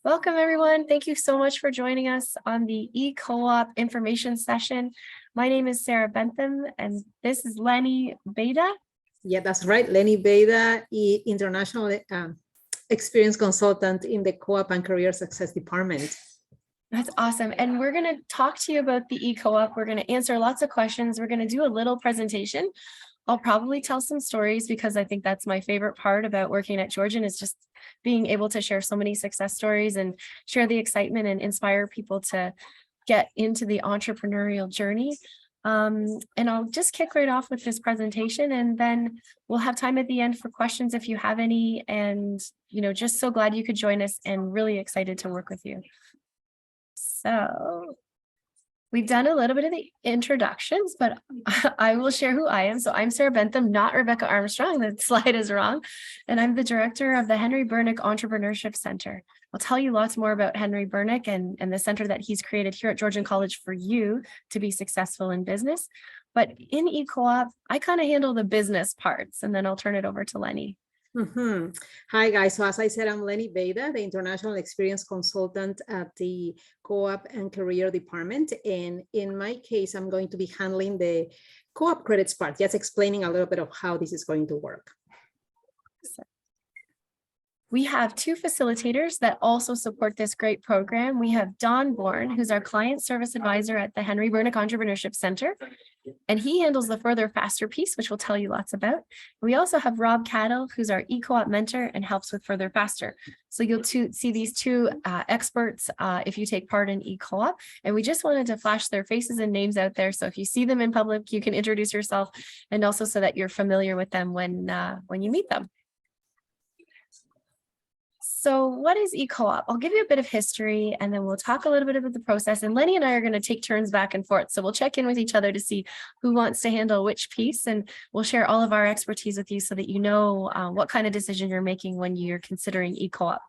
Welcome, everyone. Thank you so much for joining us on the eCo-Op information session. My name is Sarah Bentham, and this is Lenny Beda. Yeah, that's right. Lenny Beda, international experience consultant in the Co-op and Career Success Department. That's awesome. And we're going to talk to you about the eCo-Op. We're going to answer lots of questions. We're going to do a little presentation. I'll probably tell some stories because I think that's my favorite part about working at Georgian is just being able to share so many success stories and share the excitement and inspire people to get into the entrepreneurial journey. And I'll just kick right off with this presentation, and then we'll have time at the end for questions if you have any. And, just so glad you could join us and really excited to work with you. So we've done a little bit of the introductions, but I will share who I am. So I'm Sarah Bentham, not Rebecca Armstrong. The slide is wrong. And I'm the director of the Henry Bernick Entrepreneurship Center. I'll tell you lots more about Henry Bernick and the center that he's created here at Georgian College for you to be successful in business. But in eCo-Op, I kind of handle the business parts, and then I'll turn it over to Lenny. Hi guys, so as I said, I'm Lenny Beda, the International Experience Consultant at the Co-op and Career Department. And in my case, I'm going to be handling the co-op credits part, just explaining a little bit of how this is going to work. We have two facilitators that also support this great program. We have Don Bourne, who's our client service advisor at the Henry Bernick Entrepreneurship Center, and he handles the further faster piece, which we'll tell you lots about. We also have Rob Cattle, who's our eCo-Op mentor and helps with further faster. So you'll see these two experts if you take part in eCo-Op, and we just wanted to flash their faces and names out there. So if you see them in public, you can introduce yourself, and also so that you're familiar with them when you meet them. So what is eCo-Op? I'll give you a bit of history, and then we'll talk a little bit about the process. And Lenny and I are going to take turns back and forth. So we'll check in with each other to see who wants to handle which piece, and we'll share all of our expertise with you so that you know what kind of decision you're making when you're considering eCo-Op.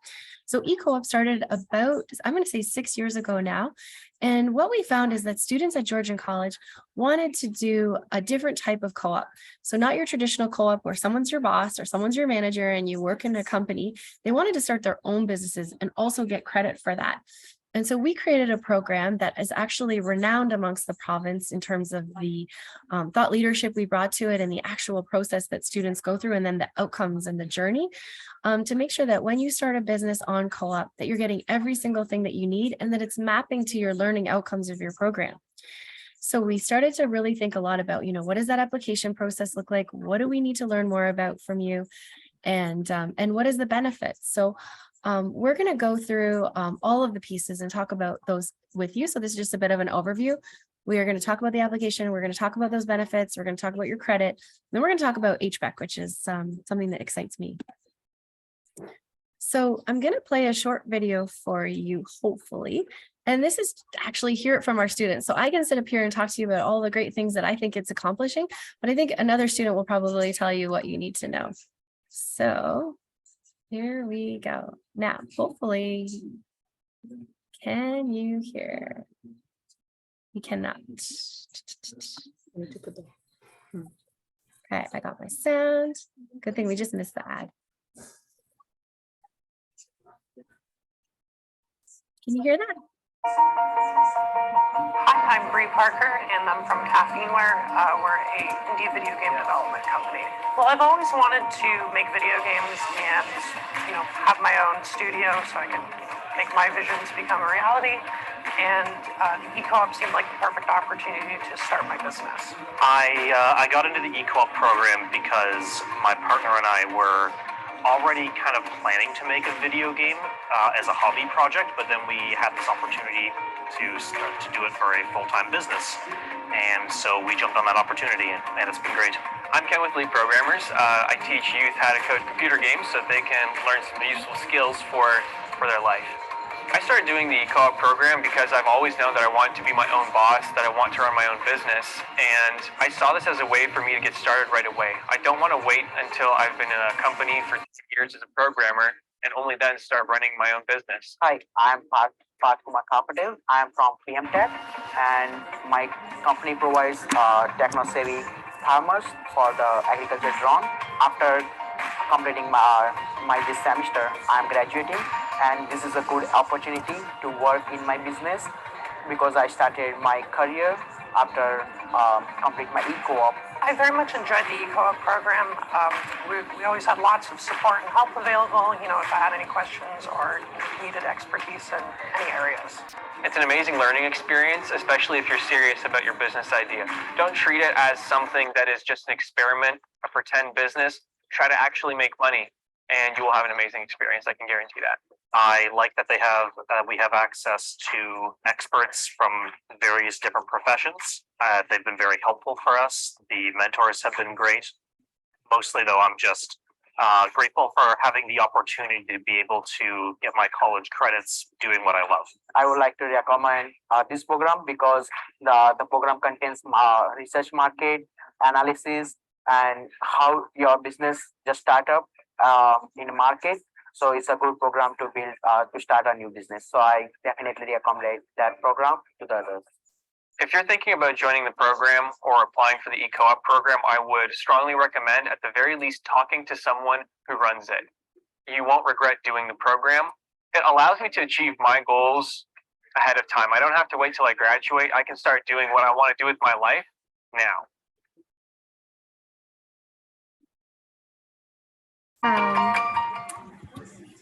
So eCo-Op started about, I'm going to say 6 years ago now. And what we found is that students at Georgian College wanted to do a different type of co-op. So not your traditional co-op where someone's your boss or someone's your manager and you work in a company. They wanted to start their own businesses and also get credit for that. And so we created a program that is actually renowned amongst the province in terms of the thought leadership we brought to it and the actual process that students go through, and then the outcomes and the journey to make sure that when you start a business on co-op, that you're getting every single thing that you need and that it's mapping to your learning outcomes of your program. So we started to really think a lot about, what does that application process look like? What do we need to learn more about from you? And what is the benefit? So we're going to go through all of the pieces and talk about those with you. So this is just a bit of an overview. We are going to talk about the application. We're going to talk about those benefits. We're going to talk about your credit. Then we're going to talk about HBEC, which is something that excites me. So I'm going to play a short video for you, hopefully. And this is actually hear it from our students. So I can sit up here and talk to you about all the great things that I think it's accomplishing, but I think another student will probably tell you what you need to know. So here we go. Now, hopefully, can you hear? You cannot. Okay, I got my sound. Good thing we just missed the ad. Can you hear that? Hi, I'm Bree Parker, and I'm from Caffeineware. We're a indie video game development company. Well, I've always wanted to make video games and, have my own studio so I can make my visions become a reality. And eCo-Op seemed like the perfect opportunity to start my business. I got into the eCo-Op program because my partner and I were already kind of planning to make a video game as a hobby project, but then we had this opportunity to start to do it for a full-time business. And so we jumped on that opportunity, and it's been great. I'm Ken with Lead Programmers. I teach youth how to code computer games so they can learn some useful skills for their life. I started doing the eCo-Op program because I've always known that I want to be my own boss, that I want to run my own business, and I saw this as a way for me to get started right away. I don't want to wait until I've been in a company for 2 years as a programmer and only then start running my own business. Hi, I'm Parth Kumar Kapadev. I'm from Tech, and my company provides techno-savvy farmers for the agriculture drone. After completing my this semester I'm graduating, and this is a good opportunity to work in my business because I started my career after complete my eCo-Op. I very much enjoyed the eCo-Op program. We always had lots of support and help available, you know, if I had any questions or needed expertise in any areas. It's an amazing learning experience, especially if you're serious about your business idea. Don't treat it as something that is just an experiment, a pretend business. Try to actually make money, and you will have an amazing experience. I can guarantee that. I like that we have access to experts from various different professions. They've been very helpful for us. The mentors have been great. Mostly, though, I'm just grateful for having the opportunity to be able to get my college credits doing what I love. I would like to recommend this program because the program contains research market analysis and how your business just start up in the market. So it's a good program to build to start a new business. So I definitely recommend that program to the others. If you're thinking about joining the program or applying for the eCo-Op program, I would strongly recommend, at the very least, talking to someone who runs it. You won't regret doing the program. It allows me to achieve my goals ahead of time. I don't have to wait till I graduate. I can start doing what I want to do with my life now.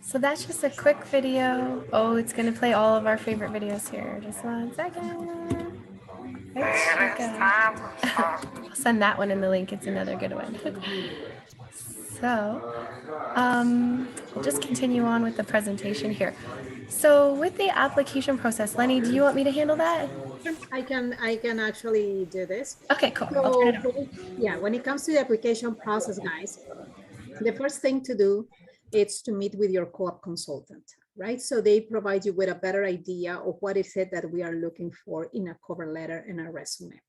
So that's just a quick video. Oh, it's going to play all of our favorite videos here. Just 1 second. I'll send that one in the link. It's another good one. So we'll just continue on with the presentation here. So with the application process, Lenny, do you want me to handle that? I can actually do this. Okay, cool. I'll turn it on. Yeah, when it comes to the application process, guys, the first thing to do is to meet with your co-op consultant, right? So they provide you with a better idea of what is it that we are looking for in a cover letter and a resume,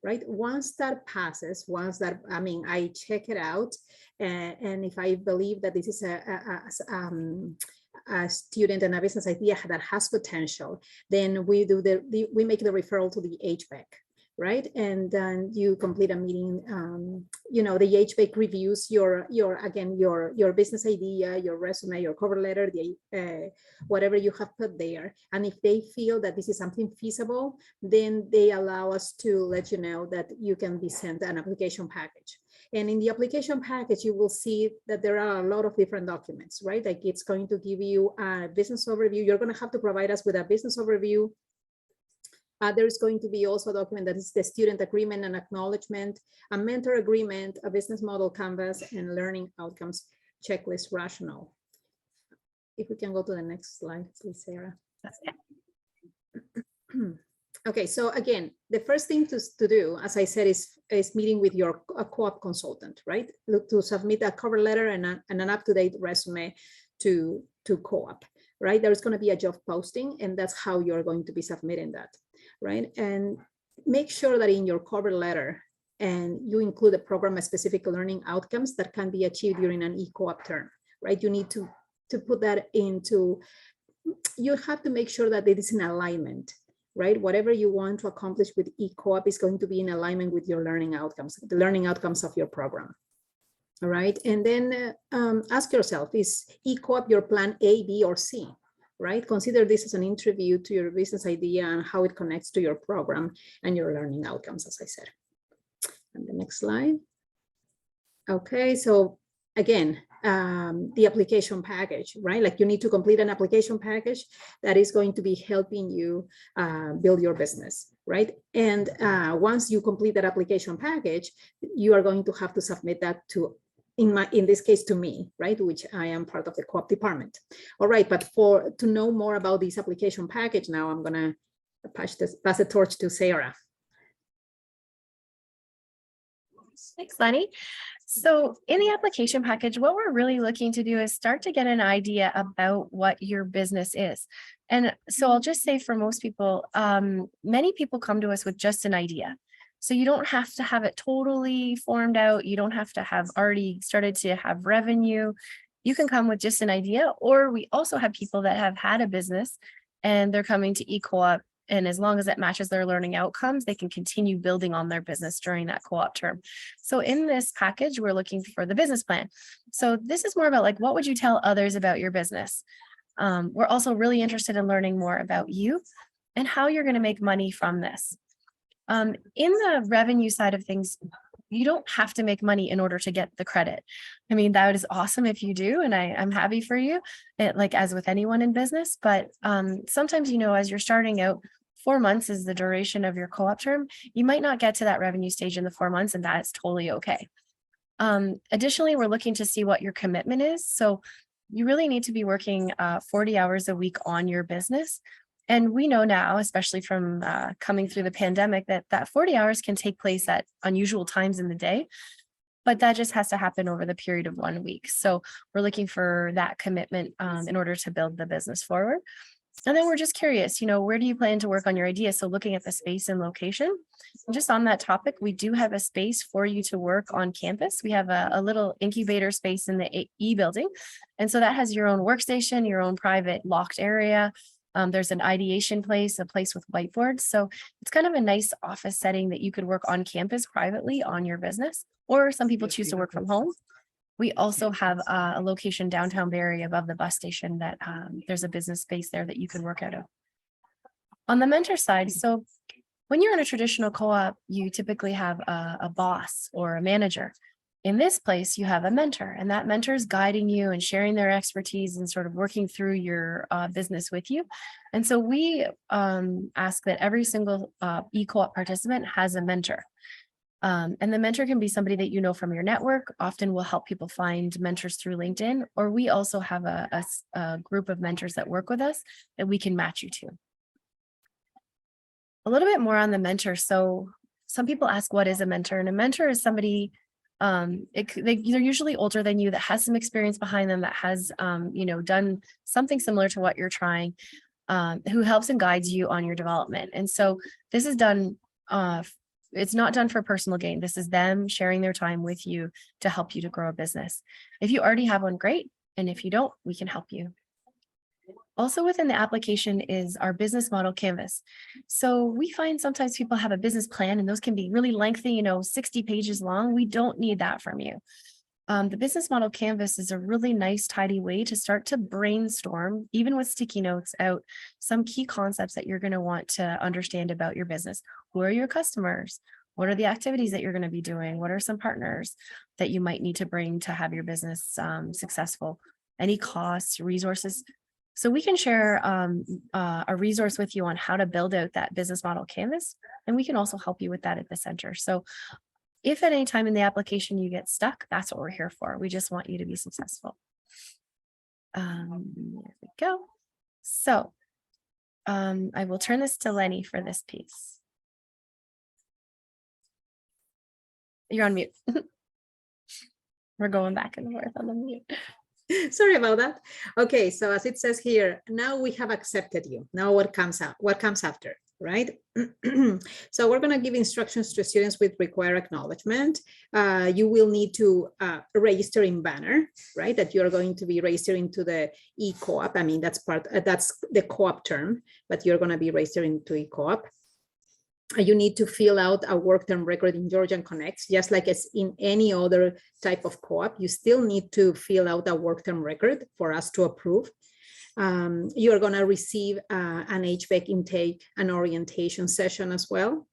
right? Once that passes, I check it out, and if I believe that this is a student and a business idea that has potential, then we make the referral to the HBEC, right? And then you complete a meeting. The HBEC reviews your business idea, your resume, your cover letter, whatever you have put there. And if they feel that this is something feasible, then they allow us to let you know that you can be sent an application package. And in the application package, you will see that there are a lot of different documents, right? Like it's going to give you a business overview. You're going to have to provide us with a business overview. There's going to be also a document that is the student agreement and acknowledgement, a mentor agreement, a business model canvas, and learning outcomes checklist rationale. If we can go to the next slide, please, Sarah. Okay, so again, the first thing to do, as I said, is meeting with your co-op consultant, right? Look to submit a cover letter and an up-to-date resume to co-op, right? There's going to be a job posting, and that's how you're going to be submitting that, right? And make sure that in your cover letter, and you include the program-specific learning outcomes that can be achieved during an eCo-Op term, right? You need to put that into, you have to make sure that it is in alignment, right? Whatever you want to accomplish with eCo-Op is going to be in alignment with your learning outcomes, the learning outcomes of your program. All right, and then ask yourself, is eCo-Op your plan A, B, or C, right? Consider this as an interview to your business idea and how it connects to your program and your learning outcomes, as I said. And the next slide. Okay, so again, the application package, right? Like you need to complete an application package that is going to be helping you build your business, right? And once you complete that application package, you are going to have to submit that to, in this case, to me, right? Which I am part of the co-op department. All right, but to know more about this application package, now I'm gonna pass the torch to Sarah. Thanks, Lenny. So in the application package, what we're really looking to do is start to get an idea about what your business is. And so I'll just say for most people, many people come to us with just an idea. So you don't have to have it totally formed out. You don't have to have already started to have revenue. You can come with just an idea, or we also have people that have had a business and they're coming to eCo-Op And as long as it matches their learning outcomes, they can continue building on their business during that co-op term. So in this package, we're looking for the business plan. So this is more about like, what would you tell others about your business? We're also really interested in learning more about you and how you're going to make money from this. In the revenue side of things, you don't have to make money in order to get the credit. I mean, that is awesome if you do, and I'm happy for you, like as with anyone in business. But sometimes, you know, as you're starting out, 4 months is the duration of your co-op term. You might not get to that revenue stage in the 4 months, and that is totally okay. Additionally, we're looking to see what your commitment is. So you really need to be working 40 hours a week on your business. And we know now, especially from coming through the pandemic, that 40 hours can take place at unusual times in the day, but that just has to happen over the period of 1 week. So we're looking for that commitment in order to build the business forward. And then we're just curious, you know, where do you plan to work on your idea? So looking at the space and location. And just on that topic, we do have a space for you to work on campus. We have a little incubator space in the E building. And so that has your own workstation, your own private locked area. There's an ideation place, a place with whiteboards. So it's kind of a nice office setting that you could work on campus privately on your business, or some people choose to work from home. We also have a location downtown Barrie above the bus station that there's a business space there that you can work out of. On the mentor side, so when you're in a traditional co-op, you typically have a boss or a manager. In this place, you have a mentor, and that mentor is guiding you and sharing their expertise and sort of working through your business with you. And so we ask that every single eCo-Op participant has a mentor. And the mentor can be somebody that you know from your network. Often we'll help people find mentors through LinkedIn, or we also have a group of mentors that work with us that we can match you to. A little bit more on the mentor. So some people ask, what is a mentor? And a mentor is somebody, they're usually older than you, that has some experience behind them, that has, you know, done something similar to what you're trying, who helps and guides you on your development. And so this is done, it's not done for personal gain. This is them sharing their time with you to help you to grow a business. If you already have one, great. And if you don't, we can help you. Also within the application is our business model canvas. So we find sometimes people have a business plan and those can be really lengthy, you know, 60 pages long. We don't need that from you. The business model canvas is a really nice, tidy way to start to brainstorm, even with sticky notes, out some key concepts that you're going to want to understand about your business. Who are your customers? What are the activities that you're going to be doing? What are some partners that you might need to bring to have your business successful? Any costs, resources? So we can share a resource with you on how to build out that business model canvas, and we can also help you with that at the center. So if at any time in the application you get stuck, that's what we're here for. We just want you to be successful. There we go. So I will turn this to Lenny for this piece. You're on mute. We're going back and forth on the mute. Sorry about that. Okay, so as it says here, now we have accepted you. Now what comes out? What comes after, right? So we're going to give instructions to students with required acknowledgement. You will need to register in Banner, right? That you're going to be registering to the eCo-Op. I mean, that's the co-op term, but you're going to be registering to eCo-Op. You need to fill out a work term record in Georgian Connects, just like as in any other type of co-op. You still need to fill out a work term record for us to approve. You're going to receive an HVAC intake and orientation session as well.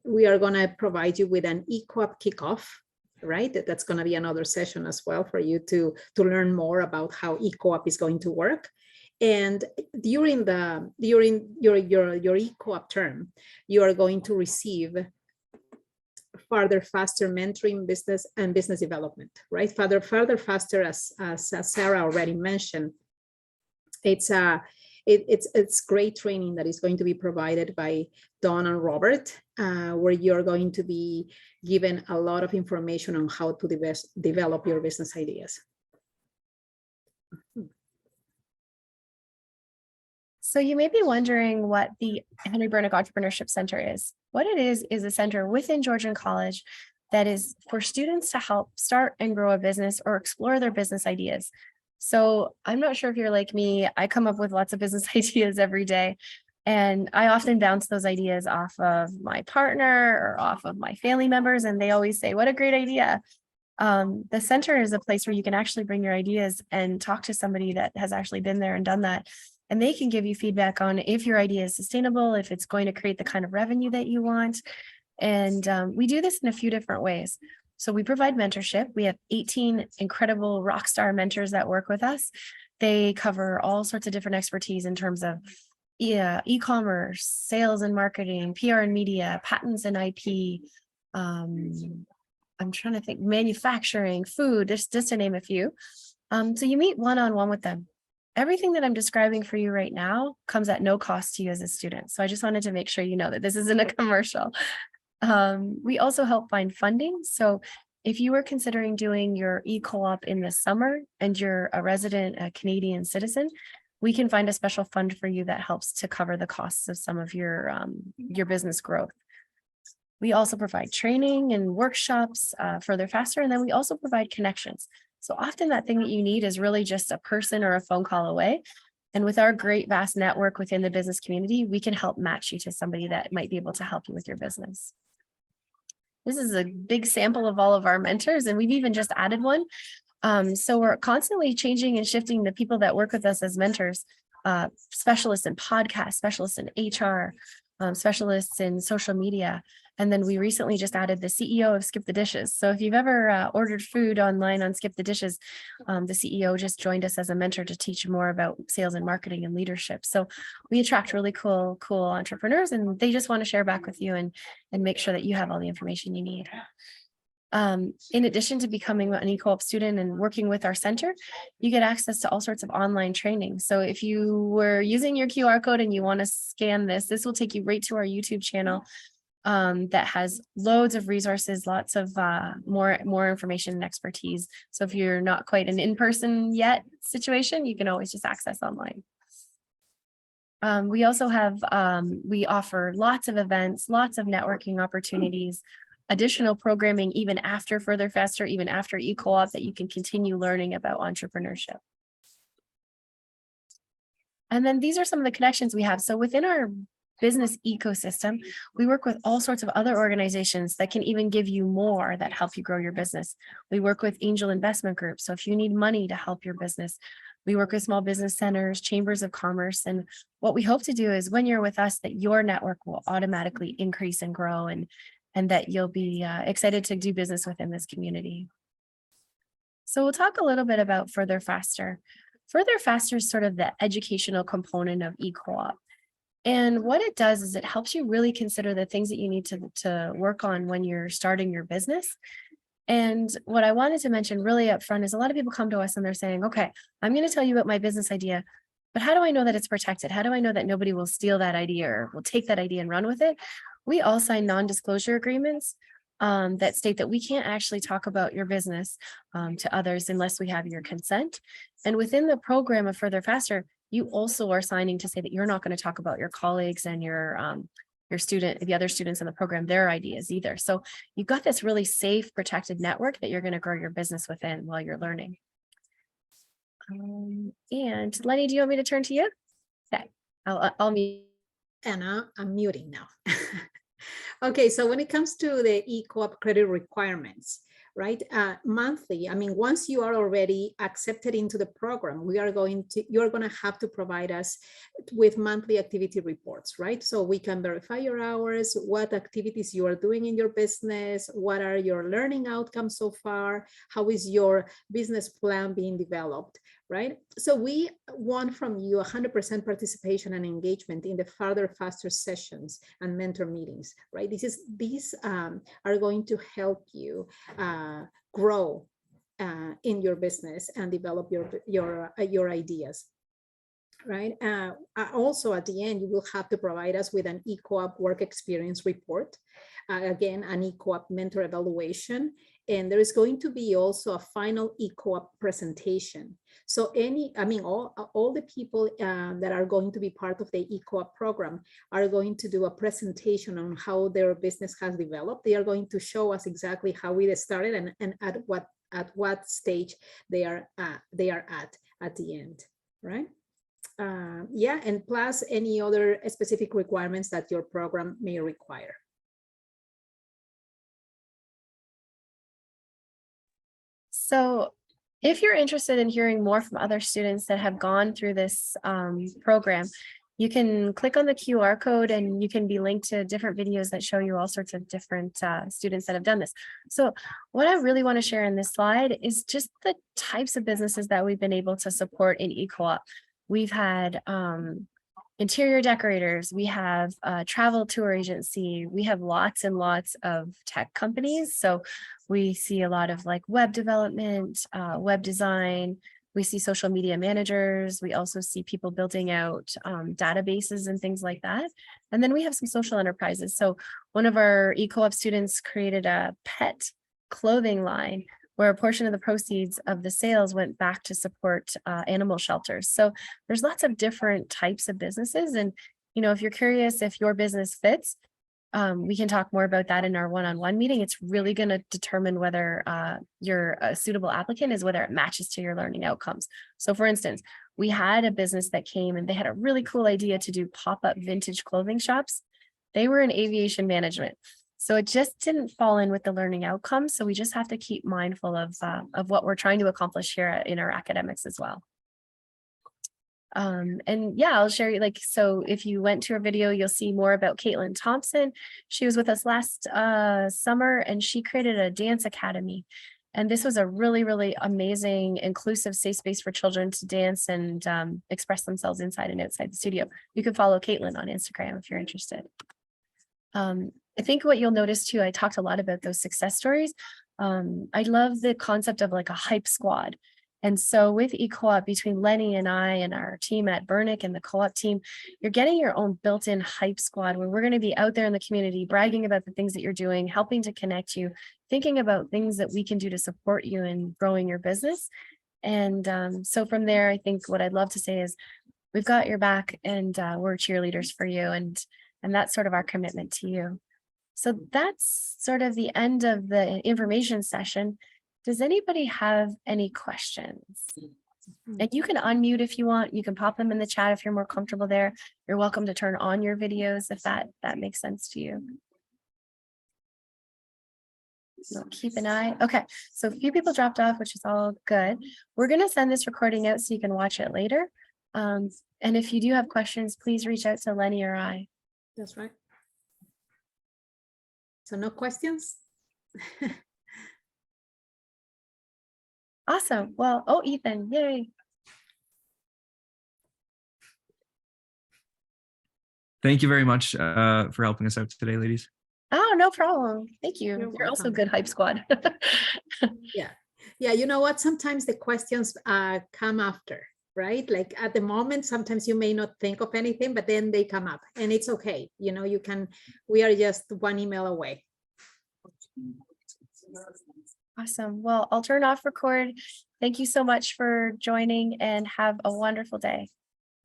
We are going to provide you with an eCo-Op kickoff, right? That's going to be another session as well for you to learn more about how eCo-Op is going to work. And during your eCo-Op term, you are going to receive Farther, Faster mentoring, business and business development, right? Farther, Faster, as Sarah already mentioned, it's great training that is going to be provided by Dawn and Robert, where you're going to be given a lot of information on how to develop your business ideas. So you may be wondering what the Henry Bernick Entrepreneurship Center is. What it is a center within Georgian College that is for students to help start and grow a business or explore their business ideas. So I'm not sure if you're like me, I come up with lots of business ideas every day. And I often bounce those ideas off of my partner or off of my family members, and they always say, what a great idea. The center is a place where you can actually bring your ideas and talk to somebody that has actually been there and done that. And they can give you feedback on if your idea is sustainable, if it's going to create the kind of revenue that you want. And we do this in a few different ways. So we provide mentorship. We have 18 incredible rock star mentors that work with us. They cover all sorts of different expertise in terms of e-commerce, sales and marketing, PR and media, patents and IP. I'm trying to think, manufacturing, food, just to name a few. So you meet one-on-one with them. Everything that I'm describing for you right now comes at no cost to you as a student. So I just wanted to make sure you know that this isn't a commercial. We also help find funding. So if you were considering doing your eCo-Op in the summer and you're a resident, Canadian citizen, we can find a special fund for you that helps to cover the costs of some of your business growth. We also provide training and workshops further faster, and then we also provide connections. So often that thing that you need is really just a person or a phone call away. And with our great vast network within the business community, we can help match you to somebody that might be able to help you with your business. This is a big sample of all of our mentors, and we've even just added one. So we're constantly changing and shifting the people that work with us as mentors, specialists in podcasts, specialists in HR, specialists in social media. And then we recently just added the CEO of Skip the Dishes. So if you've ever ordered food online on Skip the Dishes, the CEO just joined us as a mentor to teach more about sales and marketing and leadership. So we attract really cool entrepreneurs, and they just want to share back with you and make sure that you have all the information you need. In addition to becoming an eCo-Op student and working with our center, you get access to all sorts of online training. So if you were using your QR code and you want to scan this will take you right to our YouTube channel that has loads of resources, lots of more information and expertise. So if you're not quite an in-person yet situation, you can always just access online. We also have, we offer lots of events, lots of networking opportunities, additional programming even after Further Faster, even after eCo-Op, that you can continue learning about entrepreneurship. And then these are some of the connections we have. So within our business ecosystem, we work with all sorts of other organizations that can even give you more that help you grow your business. We work with angel investment groups. So if you need money to help your business, we work with small business centers, chambers of commerce. And what we hope to do is when you're with us, that your network will automatically increase and grow, and that you'll be excited to do business within this community. So we'll talk a little bit about Further Faster. Further Faster is sort of the educational component of eCo-Op. And what it does is it helps you really consider the things that you need to work on when you're starting your business. And what I wanted to mention really up front is a lot of people come to us and they're saying, okay, I'm going to tell you about my business idea, but how do I know that it's protected? How do I know that nobody will steal that idea or will take that idea and run with it? We all sign non-disclosure agreements that state that we can't actually talk about your business to others unless we have your consent. And within the program of Further Faster, you also are signing to say that you're not going to talk about your colleagues and your the other students in the program, their ideas either. So you've got this really safe, protected network that you're going to grow your business within while you're learning. And Lenny, do you want me to turn to you? Okay, I'll mute. Anna, I'm muting now. Okay, so when it comes to the eCo-Op credit requirements, right? Monthly, I mean, once you are already accepted into the program, you're going to have to provide us with monthly activity reports, right? So we can verify your hours, what activities you are doing in your business, what are your learning outcomes so far, how is your business plan being developed, right? So we want from you 100% participation and engagement in the Further Faster sessions and mentor meetings, right? These are going to help you grow in your business and develop your ideas, right? Also, at the end, you will have to provide us with an eCo-Op work experience report, again, an eCo-Op mentor evaluation, and there is going to be also a final eCo-Op presentation. So all the people that are going to be part of the eCo-Op program are going to do a presentation on how their business has developed. They are going to show us exactly how we started and at what stage they are at the end, right? Yeah, and plus any other specific requirements that your program may require. So if you're interested in hearing more from other students that have gone through this program, you can click on the QR code and you can be linked to different videos that show you all sorts of different students that have done this. So what I really want to share in this slide is just the types of businesses that we've been able to support in eCo-Op. We've had interior decorators, we have a travel tour agency, we have lots and lots of tech companies. So we see a lot of like web development, web design, we see social media managers, we also see people building out databases and things like that. And then we have some social enterprises. So one of our eCo-Op students created a pet clothing line where a portion of the proceeds of the sales went back to support animal shelters. So there's lots of different types of businesses. And, you know, if you're curious if your business fits, we can talk more about that in our one-on-one meeting. It's really going to determine whether you're a suitable applicant is whether it matches to your learning outcomes. So for instance, we had a business that came and they had a really cool idea to do pop-up vintage clothing shops. They were in aviation management. So it just didn't fall in with the learning outcomes. So we just have to keep mindful of what we're trying to accomplish here in our academics as well. And yeah, I'll share you so if you went to our video, you'll see more about Caitlin Thompson. She was with us last summer and she created a dance academy. And this was a really, really amazing, inclusive, safe space for children to dance and express themselves inside and outside the studio. You can follow Caitlin on Instagram if you're interested. I think what you'll notice too, I talked a lot about those success stories. I love the concept of like a hype squad. And so with eCo-Op, between Lenny and I and our team at Burnick and the co-op team, you're getting your own built-in hype squad where we're going to be out there in the community, bragging about the things that you're doing, helping to connect you, thinking about things that we can do to support you in growing your business. And so from there, I think what I'd love to say is we've got your back and we're cheerleaders for you. And that's sort of our commitment to you. So that's sort of the end of the information session. Does anybody have any questions? And you can unmute if you want. You can pop them in the chat if you're more comfortable there. You're welcome to turn on your videos if that makes sense to you. So keep an eye. Okay, so a few people dropped off, which is all good. We're going to send this recording out so you can watch it later. And if you do have questions, please reach out to Lenny or I. That's right. So no questions? Awesome. Well, oh, Ethan, yay. Thank you very much for helping us out today, ladies. Oh, no problem. Thank you. You're You're also welcome. good hype squad. Yeah. Yeah, you know what? Sometimes the questions come after, right? Like at the moment, sometimes you may not think of anything, but then they come up and it's okay. You know, we are just one email away. Awesome. Well, I'll turn off record. Thank you so much for joining and have a wonderful day.